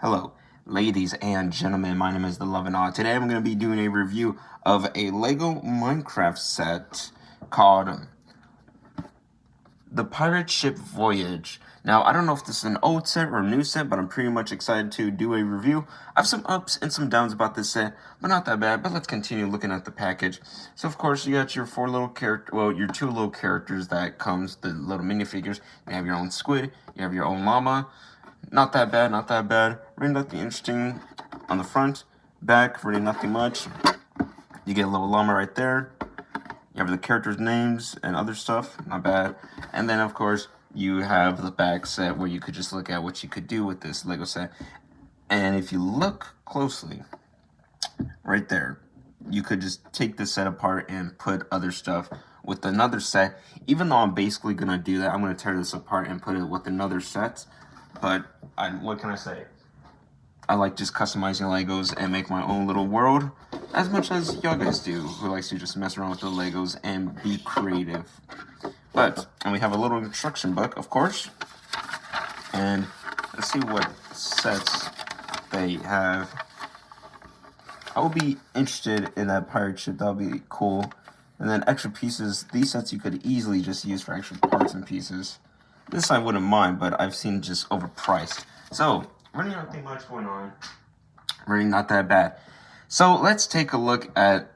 Hello, ladies and gentlemen, my name is The Love and Awe. Today I'm going to be doing a review of a Lego Minecraft set called the Pirate Ship Voyage. Now, I don't know if this is an old set or a new set, but I'm pretty much excited to do a review. I have some ups and some downs about this set, but not that bad. But let's continue looking at the package. So, of course, you got your your two little characters that comes, the little minifigures. You have your own squid, you have your own llama. Not that bad, not that bad. Really nothing interesting on the front. Back, really nothing much. You get a little llama right there. You have the characters' names and other stuff. Not bad. And then, of course, you have the back set where you could just look at what you could do with this Lego set. And if you look closely, right there, you could just take this set apart and put other stuff with another set. Even though I'm basically going to do that, I'm going to tear this apart and put it with another set. But what can I say? I like just customizing Legos and make my own little world as much as y'all guys do, who likes to just mess around with the Legos and be creative. And we have a little instruction book, of course. And let's see what sets they have. I would be interested in that pirate ship. That would be cool. And then extra pieces. These sets you could easily just use for extra parts and pieces. This I wouldn't mind, but I've seen just overpriced. So, really nothing much going on. Really not that bad. So, let's take a look at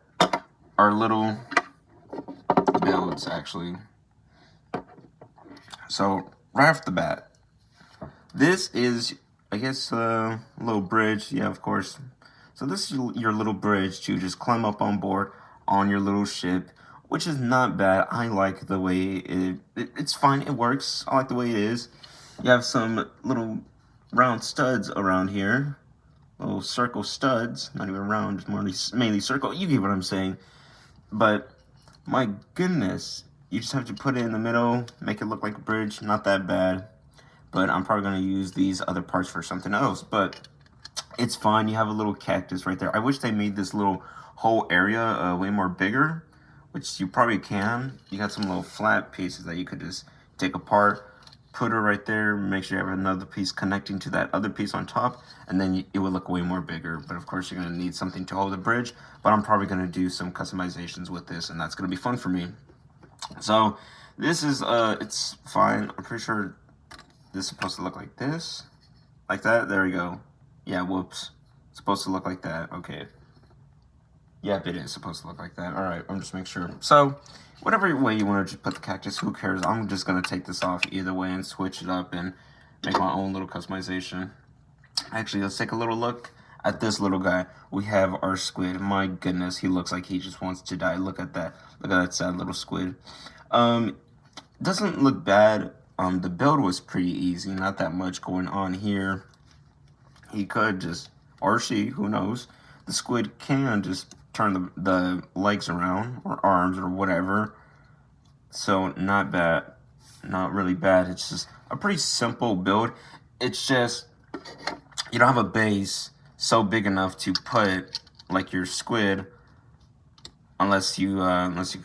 our little builds, actually. So, right off the bat, this is, I guess, a little bridge. Yeah, of course. So, this is your little bridge to just climb up on board on your little ship, which is not bad. I like the way it's fine. It works. I like the way it is. You have some little round studs around here. Little circle studs. Not even round, just mainly circle. You get what I'm saying. But, my goodness. You just have to put it in the middle. Make it look like a bridge. Not that bad. But I'm probably going to use these other parts for something else. But, it's fine. You have a little cactus right there. I wish they made this little whole area way more bigger, which you probably can. You got some little flat pieces that you could just take apart, put it right there, make sure you have another piece connecting to that other piece on top, and then it would look way more bigger. But of course, you're going to need something to hold the bridge, but I'm probably going to do some customizations with this, and that's going to be fun for me. So, this is, it's fine. I'm pretty sure this is supposed to look like this. Like that. There we go. Yeah, whoops. It's supposed to look like that. Okay. Yep, it is supposed to look like that. Alright, I'm just making sure. So, whatever way you want to put the cactus, who cares? I'm just going to take this off either way and switch it up and make my own little customization. Actually, let's take a little look at this little guy. We have our squid. My goodness, he looks like he just wants to die. Look at that. Look at that sad little squid. Doesn't look bad. The build was pretty easy. Not that much going on here. He could just, or she, who knows. The squid can just turn the legs around, or arms, or whatever. So, not bad. Not really bad. It's just a pretty simple build. It's just, you don't have a base so big enough to put, like, your squid, unless you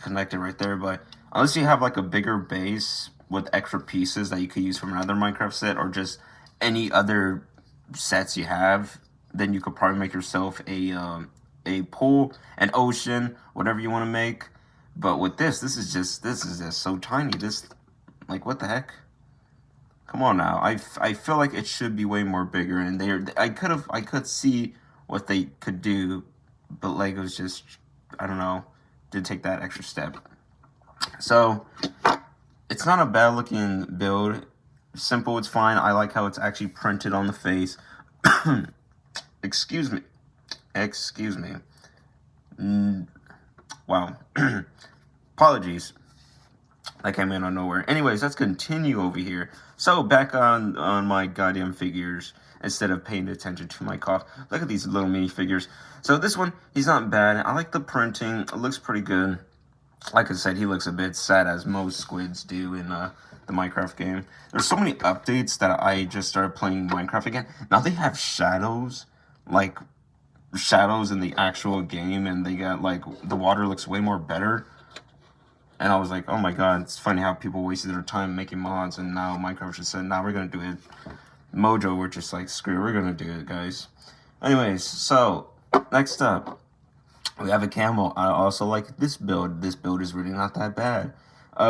connect it right there. But unless you have, like, a bigger base with extra pieces that you could use from another Minecraft set, or just any other sets you have, then you could probably make yourself a pool, an ocean, whatever you want to make. But with this is just so tiny. This, like, what the heck? Come on now. I feel like it should be way more bigger, and I could see what they could do, but Lego's just, I don't know, did take that extra step. So, it's not a bad looking build. Simple, it's fine. I like how it's actually printed on the face. Excuse me. Wow. Apologies. I came in on nowhere. Anyways, let's continue over here. So, back on my goddamn figures, instead of paying attention to my cough. Look at these little mini figures. So, this one, he's not bad. I like the printing. It looks pretty good. Like I said, he looks a bit sad, as most squids do in the Minecraft game. There's so many updates that I just started playing Minecraft again. Now they have shadows, like shadows in the actual game, and they got, like, the water looks way more better. And I was like, oh my god, it's funny how people wasted their time making mods, and now Minecraft just said, nah, we're gonna do it. Mojo were just like, screw, we're gonna do it, guys. Anyways, so next up, we have a camel. I also like this build. This build is really not that bad.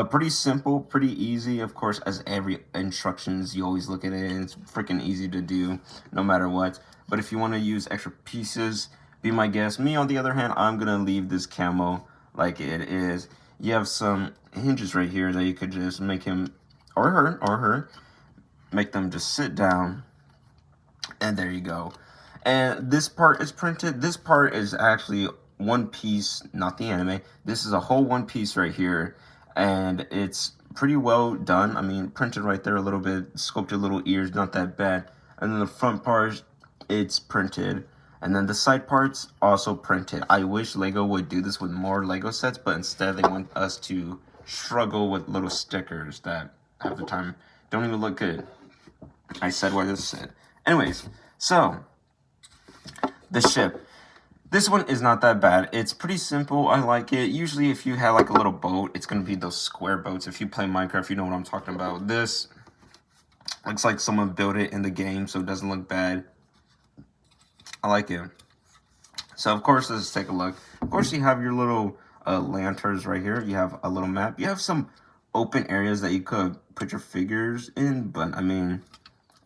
Pretty simple, pretty easy. Of course, as every instructions, you always look at it and it's freaking easy to do no matter what. But if you want to use extra pieces, be my guest. Me, on the other hand, I'm going to leave this camo like it is. You have some hinges right here that you could just make him, or her, make them just sit down. And there you go. And this part is printed. This part is actually one piece, not the anime. This is a whole one piece right here. And it's pretty well done. I mean, printed right there a little bit, sculpted little ears, not that bad. And then the front part, it's printed. And then the side parts, also printed. I wish Lego would do this with more Lego sets, but instead they want us to struggle with little stickers that half the time don't even look good. I said what I just said. Anyways, so the ship. This one is not that bad. It's pretty simple. I like it. Usually if you have like a little boat, it's going to be those square boats. If you play Minecraft, you know what I'm talking about. This looks like someone built it in the game, so it doesn't look bad. I like it. So of course, let's take a look. Of course, you have your little lanterns right here. You have a little map. You have some open areas that you could put your figures in, but I mean,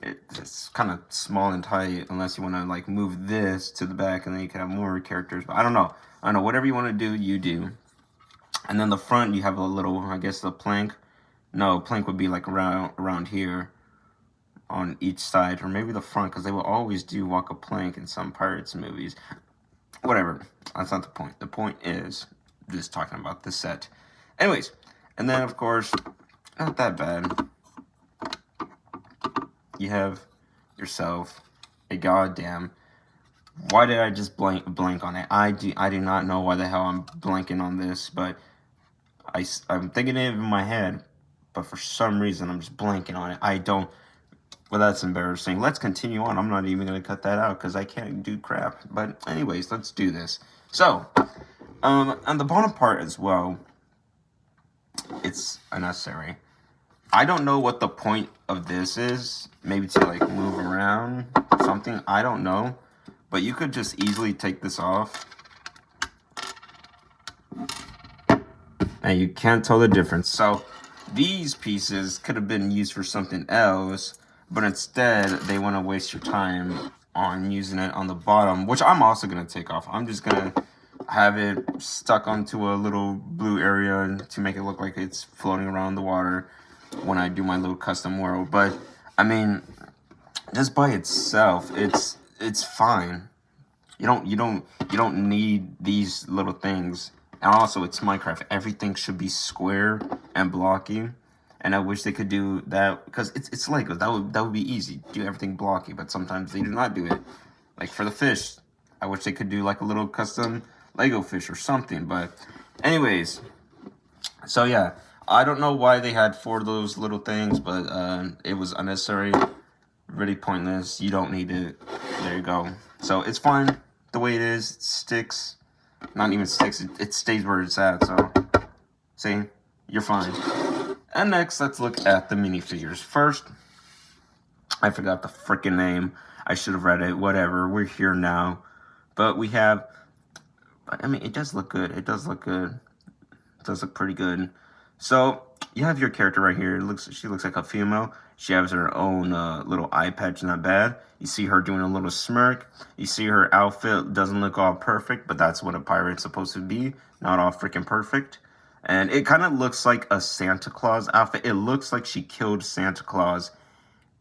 it's kind of small and tight unless you want to like move this to the back and then you can have more characters. But I don't know. Whatever you want to do, you do. And then the front, you have a little, I guess, the plank. No, plank would be like around here on each side, or maybe the front, because they will always do walk a plank in some Pirates movies. Whatever. That's not the point. The point is just talking about the set. Anyways, and then of course, not that bad. You have yourself a goddamn. Why did I just blank on it? I do not know why the hell I'm blanking on this, but I'm thinking it in my head, but for some reason I'm just blanking on it. I don't. Well, that's embarrassing. Let's continue on. I'm not even gonna cut that out because I can't do crap. But anyways, let's do this. So, on the bottom part as well, it's unnecessary. I don't know what the point of this is. Maybe to like move around something. I don't know. But you could just easily take this off. And you can't tell the difference. So these pieces could have been used for something else. But instead, they want to waste your time on using it on the bottom. Which I'm also going to take off. I'm just going to have it stuck onto a little blue area to make it look like it's floating around the water when I do my little custom world. But I mean, just by itself, it's fine. You don't need these little things. And also, it's Minecraft. Everything should be square and blocky. And I wish they could do that because it's Lego. That would be easy. Do everything blocky, but sometimes they do not do it. Like for the fish, I wish they could do like a little custom Lego fish or something. But anyways, so yeah. I don't know why they had 4 of those little things, but it was unnecessary, really pointless. You don't need it. There you go. So it's fine the way it is. It sticks. Not even sticks. It stays where it's at. So, see? You're fine. And next, let's look at the minifigures. First, I forgot the freaking name. I should have read it. Whatever. We're here now. But we have... I mean, it does look good. It does look good. It does look pretty good. So, you have your character right here. She looks like a female. She has her own little eye patch, not bad. You see her doing a little smirk. You see her outfit doesn't look all perfect, but that's what a pirate's supposed to be. Not all freaking perfect. And it kind of looks like a Santa Claus outfit. It looks like she killed Santa Claus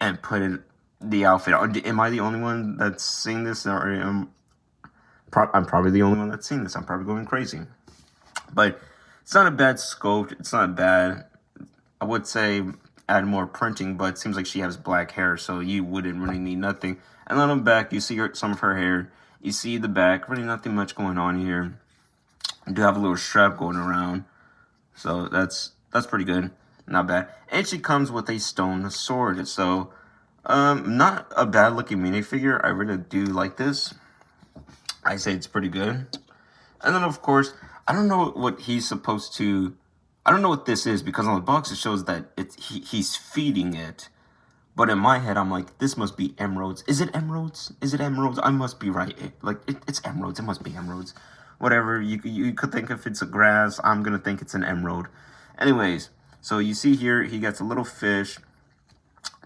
and put the outfit on. Am I the only one that's seeing this? Or I'm probably the only one that's seen this. I'm probably going crazy. But... it's not a bad sculpt. It's not bad. I would say add more printing, but it seems like she has black hair, so you wouldn't really need nothing. And then on the back, you see some of her hair. You see the back. Really nothing much going on here. You do have a little strap going around, so that's pretty good. Not bad. And she comes with a stone sword, so not a bad looking minifigure. I really do like this. I say it's pretty good. And then of course, I don't know what he's supposed to... I don't know what this is, because on the box it shows that he's feeding it. But in my head, I'm like, this must be emeralds. Is it emeralds? Is it emeralds? I must be right. It's emeralds. It must be emeralds. Whatever, you could think if it's a grass, I'm going to think it's an emerald. Anyways, so you see here, he gets a little fish.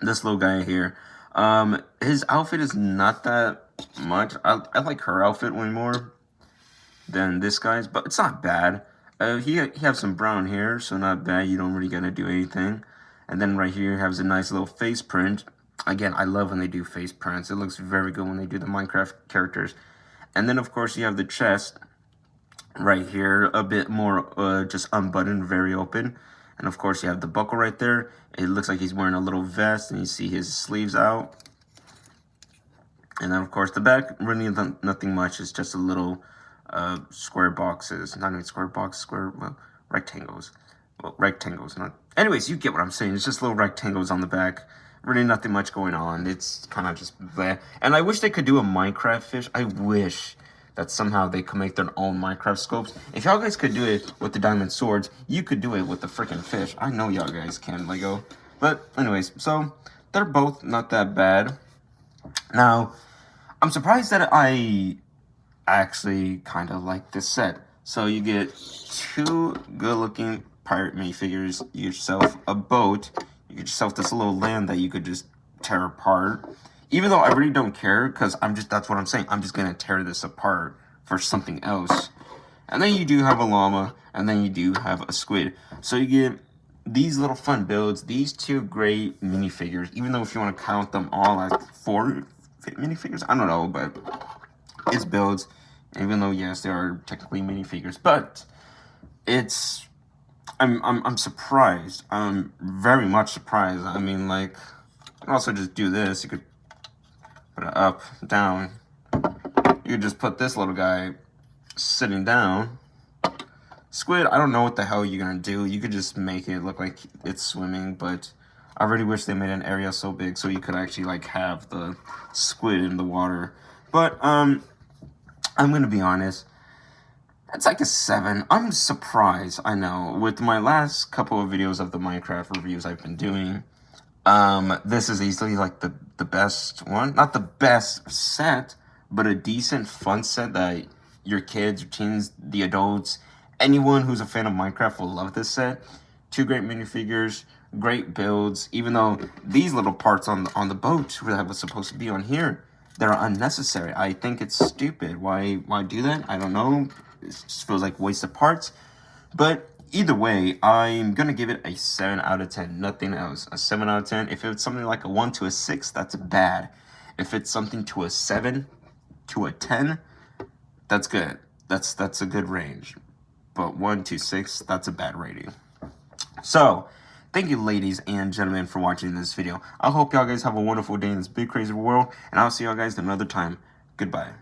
This little guy here. His outfit is not that much. I like her outfit way more than this guy's, but it's not bad. He has some brown hair, so not bad. You don't really gotta do anything. And then right here has a nice little face print. Again, I love when they do face prints. It looks very good when they do the Minecraft characters. And then of course you have the chest right here, a bit more just unbuttoned, very open. And of course you have the buckle right there. It looks like he's wearing a little vest, and you see his sleeves out. And then of course the back, really nothing much. It's just a little square boxes, not even square box, well, rectangles. Well, rectangles, not. Anyways, you get what I'm saying. It's just little rectangles on the back. Really nothing much going on. It's kind of just there. And I wish they could do a Minecraft fish. I wish that somehow they could make their own Minecraft scopes. If y'all guys could do it with the diamond swords, you could do it with the freaking fish. I know y'all guys can, Lego. But anyways, so they're both not that bad. Now, I'm surprised that I actually kind of like this set. So you get two good-looking pirate minifigures. You get yourself a boat. You get yourself this little land that you could just tear apart. Even though I really don't care, because that's what I'm saying. I'm just going to tear this apart for something else. And then you do have a llama, and then you do have a squid. So you get these little fun builds, these two great minifigures, even though if you want to count them all as 4 minifigures, I don't know, but it's builds, even though yes, they are technically minifigures, but it's I'm surprised. I'm very much surprised. I mean, like, you can also just do this. You could put it up, down. You could just put this little guy sitting down. Squid, I don't know what the hell you're gonna do. You could just make it look like it's swimming, but I really wish they made an area so big so you could actually like have the squid in the water. But I'm gonna be honest, it's like a 7. I'm surprised, I know. With my last couple of videos of the Minecraft reviews I've been doing, this is easily like the best one. Not the best set, but a decent fun set that your kids, your teens, the adults, anyone who's a fan of Minecraft will love this set. 2 great minifigures, great builds, even though these little parts on the boat that was supposed to be on here, they're unnecessary. I think it's stupid. Why do that? I don't know. It just feels like wasted parts. But either way, I'm going to give it a 7 out of 10. Nothing else. A 7 out of 10. If it's something like a 1 to a 6, that's bad. If it's something to a 7 to a 10, that's good. That's a good range. But 1 to 6, that's a bad rating. So, thank you, ladies and gentlemen, for watching this video. I hope y'all guys have a wonderful day in this big, crazy world. And I'll see y'all guys another time. Goodbye.